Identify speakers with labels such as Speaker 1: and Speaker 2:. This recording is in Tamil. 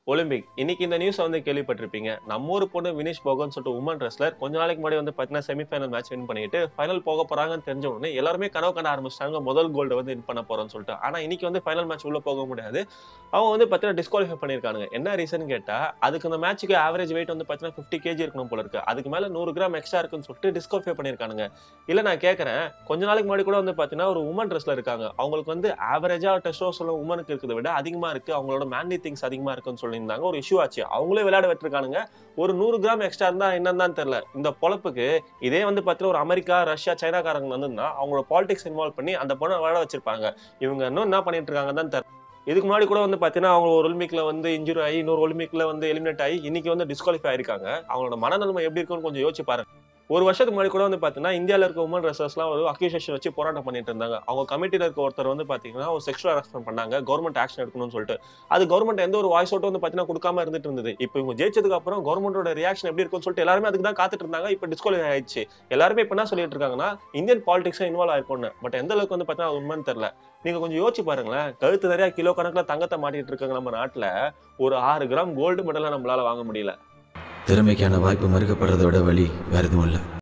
Speaker 1: ஒலிம்பிக் இன்னைக்கு இந்த நியூஸ் வந்து கேள்விப்பட்டிருப்பீங்க. நம்ம ஊர் பொண்ணு வினிஷ் போகன் சொல்லிட்டு உமன் ரெஸ்லர் கொஞ்ச நாளைக்கு முன்னாடி வந்து பாத்தீங்கன்னா செமிஃபைனல் மேட்ச் வின் பண்ணிட்டு ஃபைனல் போக போறாங்கன்னு தெரிஞ்ச உடனே எல்லாருமே கனவு கண்ட ஆரம்பிச்சிட்டாங்க முதல் கோல்டு வந்து வின் பண்ண போறோம்னு சொல்லிட்டு. ஆனா இன்னைக்கு வந்து ஃபைனல் மேட்ச் உள்ள போக முடியாது. அவங்க வந்து பாத்தீங்கன்னா டிஸ்குவாலிஃபை பண்ணிருக்காங்க. என்ன ரீசன் கேட்டா அதுக்கு அந்த மேட்சுக்கு ஆவரேஜ் வெயிட் வந்து பாத்தீங்கன்னா 50 kg இருக்கணும் போல இருக்கு. அதுக்கு மேல 100 கிராம் எக்ஸ்ட்ரா இருக்குன்னு சொல்லிட்டு டிஸ்குவாலிஃபை பண்ணிருக்கானுங்க. இல்ல நான் கேக்குறேன், கொஞ்ச நாளைக்கு முன்னாடி கூட வந்து பாத்தீங்கன்னா ஒரு உமன் ரெஸ்லர் இருக்காங்க. அவங்களுக்கு வந்து ஆவரேஜா டெஸ்டோஸ்டெரோன் உமனுக்கு இருக்கிறத விட அதிகமா இருக்கு. அவங்களோட மேன்லி திங்ஸ் அதிகமா இருக்குன்னு சொல்லியிருந்தாங்க. ஒரு இஷ்யூ ஆச்சு. அவங்களே விளையாட விட்டுருக்கானுங்க. ஒரு 100 கிராம் எக்ஸ்ட்ரா இருந்தா என்னன்னு தான் தெரியல. இந்த பொழப்புக்கு இதே வந்து பாத்தீங்கன்னா ஒரு அமெரிக்கா, ரஷ்யா, சைனாக்காரங்க வந்திருந்தா அவங்களோட பாலிடிக்ஸ் இன்வால்வ் பண்ணி அந்த பொண்ணை விளையாட வச்சிருப்பாங்க. இவங்க இன்னும் என்ன பண்ணிட்டு இருக்காங்க தான் தெரியல. இதுக்கு முன்னாடி கூட வந்து பாத்தீங்கன்னா அவங்க ஒரு ஒலிம்பிக்ல வந்து இன்ஜுரி ஆகி இன்னொரு ஒலிம்பிக்ல வந்து எலிமினேட் ஆகி இன்னைக்கு வந்து டிஸ்குவாலிஃபை ஆயிருக்காங்க. அவங்களோட மனநிலைமை எப்படி இருக்குன்னு கொஞ்சம் யோசிச்சு பாருங்க. ஒரு வருஷத்துக்கு முன்னாடி கூட வந்து பாத்தீங்கன்னா இந்தியால இருக்க உமன் ரெஸ்லர்ஸ்லாம் ஒரு அக்யூசேஷன் வச்சு போராட்டம் பண்ணிட்டு இருந்தாங்க. அவங்க கமிட்டில இருக்க ஒருத்தர் வந்து பாத்தீங்கன்னா ஒரு செக்ஷுவல் ஹராஸ்மென்ட் பண்ணாங்க. கவர்மெண்ட் ஆக்ஷன் எடுக்கணும்னு சொல்லிட்டு. அது கவர்மெண்ட் எந்த ஒரு வாய்ஸ் அவுட்டும் வந்து பாத்தீங்கன்னா கொடுக்காம இருந்துட்டு இருந்தது. இப்போ இவங்க ஜெயிச்சதுக்கு அப்புறம் கவர்மெண்டோட ரியாக்ஷன் எப்படி இருக்கும்னு சொல்லிட்டு எல்லாருமே அதுக்கு தான் காத்துட்டு இருந்தாங்க. இப்போ டிஸ்குவாலிஃபை ஆயிடுச்சு. எல்லாருமே இப்ப என்ன சொல்லிட்டு இருக்காங்கன்னா இந்தியன் பாலிடிக்ஸ் இன்வால்வ் ஆயிருக்கும்னு. பட் எந்த அளவுக்கு வந்து பாத்தீங்கன்னா உண்மைன்னு தெரியல. நீங்க கொஞ்சம் யோசிச்சு பாருங்களேன். கழுத்து நிறைய கிலோ கணக்குல தங்கத்தை மாட்டிட்டு இருக்காங்க நம்ம நாட்டுல. ஒரு 6 கிராம் கோல்டு மெடலை நம்மளால வாங்க முடியல.
Speaker 2: திறமைக்கான வாய்ப்பு மறுக்கப்படுறதோட வழி வேற எதுவும் இல்லை.